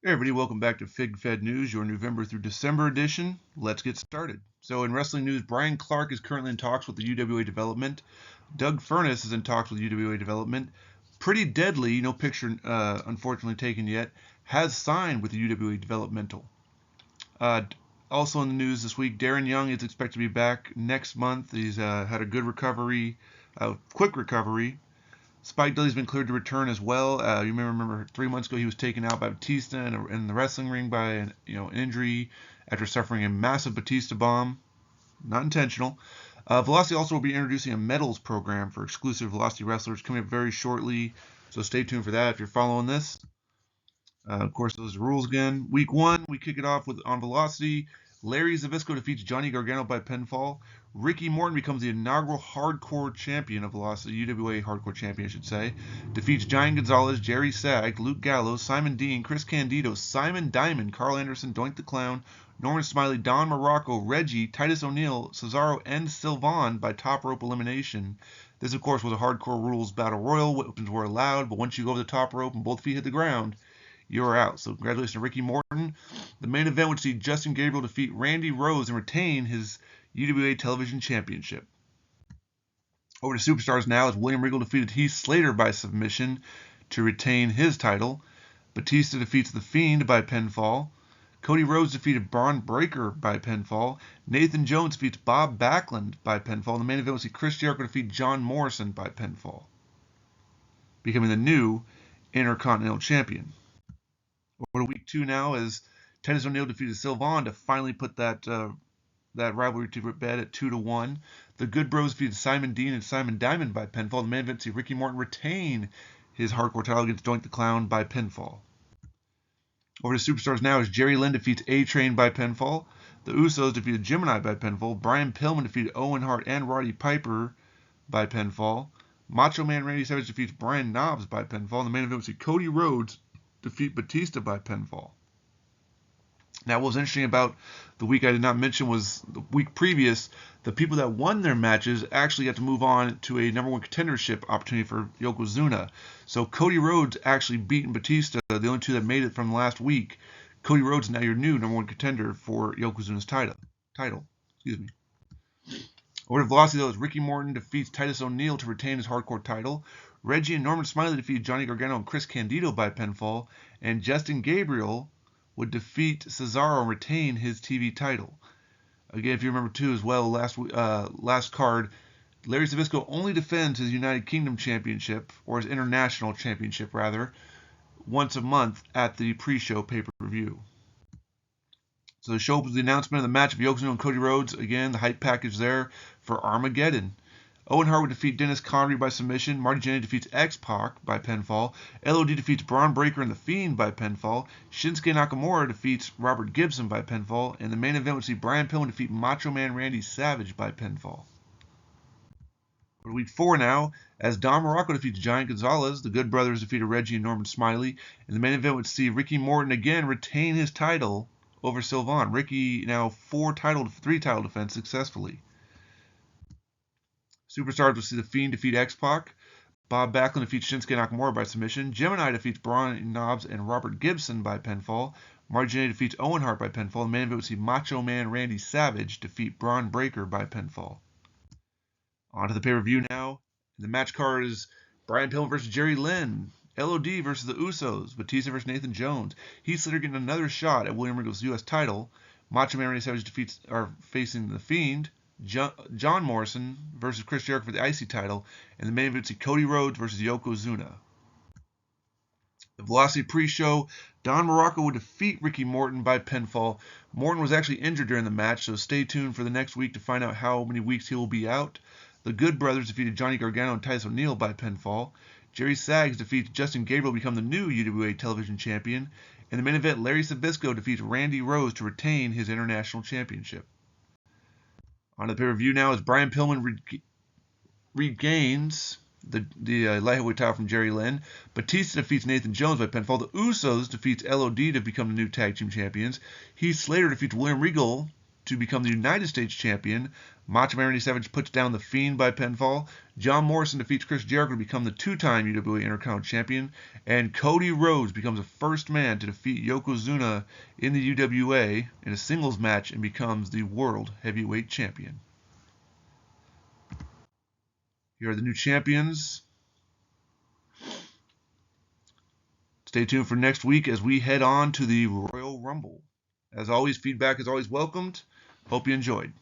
Hey everybody, welcome back to Fed News, your November through December edition. Let's get started. So in wrestling news, Brian Clark is currently in talks with the UWA development. Doug Furness is in talks with UWA development. Pretty Deadly, no picture unfortunately taken yet, has signed with the UWA developmental. Also in the news this week, Darren Young is expected to be back next month. He's had a good recovery, quick recovery. Spike Dudley's been cleared to return as well. You may remember 3 months ago he was taken out by Batista in the wrestling ring by an injury after suffering a massive Batista bomb. Not intentional. Velocity also will be introducing a medals program for exclusive Velocity wrestlers coming up very shortly. So stay tuned for that if you're following this. Of course, those rules again. Week 1, we kick it off on Velocity. Larry Zbyszko defeats Johnny Gargano by pinfall. Ricky Morton becomes the inaugural hardcore champion of Velocity, UWA hardcore champion, I should say. Defeats Giant Gonzalez, Jerry Sag, Luke Gallows, Simon Dean, Chris Candido, Simon Diamond, Carl Anderson, Doink the Clown, Norman Smiley, Don Morocco, Reggie, Titus O'Neil, Cesaro, and Sylvan by top rope elimination. This, of course, was a hardcore rules battle royal. Weapons were allowed, but once you go over the top rope and both feet hit the ground, you're out. So congratulations to Ricky Morton. The main event would see Justin Gabriel defeat Randy Rose and retain his UWA Television Championship. Over to Superstars now as William Regal defeated Heath Slater by submission to retain his title. Batista defeats The Fiend by pinfall. Cody Rhodes defeated Braun Breaker by pinfall. Nathan Jones defeats Bob Backlund by pinfall. In the main event would see Chris Jericho defeat John Morrison by pinfall, becoming the new Intercontinental Champion. Over to week 2 now as Titus O'Neil defeated Sylvan to finally put that rivalry to bed at 2-1. The Good Bros defeated Simon Dean and Simon Diamond by pinfall. The main event see Ricky Morton retain his hardcore title against Doink the Clown by pinfall. Over to Superstars now as Jerry Lynn defeats A-Train by pinfall. The Usos defeated Gemini by pinfall. Brian Pillman defeated Owen Hart and Roddy Piper by pinfall. Macho Man Randy Savage defeats Brian Knobbs by pinfall. The main event see Cody Rhodes defeat Batista by pinfall. Now, what was interesting about the week I did not mention was the week previous, the people that won their matches actually got to move on to a number 1 contendership opportunity for YOKOZUNA. So Cody Rhodes actually beaten Batista, the only 2 that made it from last week. Cody Rhodes is now your new number 1 contender for YOKOZUNA's title. Excuse me. Over to Velocity, though, as Ricky Morton defeats Titus O'Neil to retain his hardcore title. Reggie and Norman Smiley defeated Johnny Gargano and Chris Candido by pinfall. And Justin Gabriel would defeat Cesaro and retain his TV title. Again, if you remember too as well, last card, Larry Zbyszko only defends his United Kingdom Championship, or his International Championship rather, once a month at the pre-show pay-per-view. So the show was the announcement of the match of YOKOZUNA and Cody Rhodes. Again, the hype package there for Armageddon. Owen Hart would defeat Dennis Connery by submission. Marty Jannetty defeats X-Pac by pinfall. LOD defeats Braun Breaker and The Fiend by pinfall. Shinsuke Nakamura defeats Robert Gibson by pinfall. And the main event would see Brian Pillman defeat Macho Man Randy Savage by pinfall. For week 4 now, as Don Morocco defeats Giant Gonzalez, the Good Brothers defeated Reggie and Norman Smiley. And the main event would see Ricky Morton again retain his title over Sylvan. Ricky now 3 title defense successfully. Superstars will see The Fiend defeat X-Pac. Bob Backlund defeats Shinsuke Nakamura by submission. Gemini defeats Braun Knobbs and Robert Gibson by pinfall. Marty Jannetty defeats Owen Hart by pinfall. The main event will see Macho Man Randy Savage defeat Braun Breaker by pinfall. On to the pay-per-view now. The match card is Brian Pillman versus Jerry Lynn. LOD versus the Usos. Batista versus Nathan Jones. Heath Slater getting another shot at William Regal's U.S. title. Macho Man Randy Savage facing The Fiend. John Morrison versus Chris Jericho for the IC title, and the main event is Cody Rhodes versus YOKOZUNA. The Velocity pre-show, Don Morocco would defeat Ricky Morton by pinfall. Morton was actually injured during the match, so stay tuned for the next week to find out how many weeks he will be out. The Good Brothers defeated Johnny Gargano and Titus O'Neil by pinfall. Jerry Sags defeats Justin Gabriel to become the new UWA Television Champion. In the main event, Larry Zbyszko defeats Randy Rose to retain his International Championship. On the pay-per-view now as Brian Pillman regains the light heavyweight title from Jerry Lynn. Batista defeats Nathan Jones by pinfall. The Usos defeats LOD to become the new tag team champions. Heath Slater defeats William Regal to become the United States champion. Macho Man Randy Savage puts down The Fiend by pinfall. John Morrison defeats Chris Jericho to become the two-time UWA Intercontinental Champion. And Cody Rhodes becomes the first man to defeat YOKOZUNA in the UWA in a singles match and becomes the World Heavyweight Champion. Here are the new champions. Stay tuned for next week as we head on to the Royal Rumble. As always, feedback is always welcomed. Hope you enjoyed.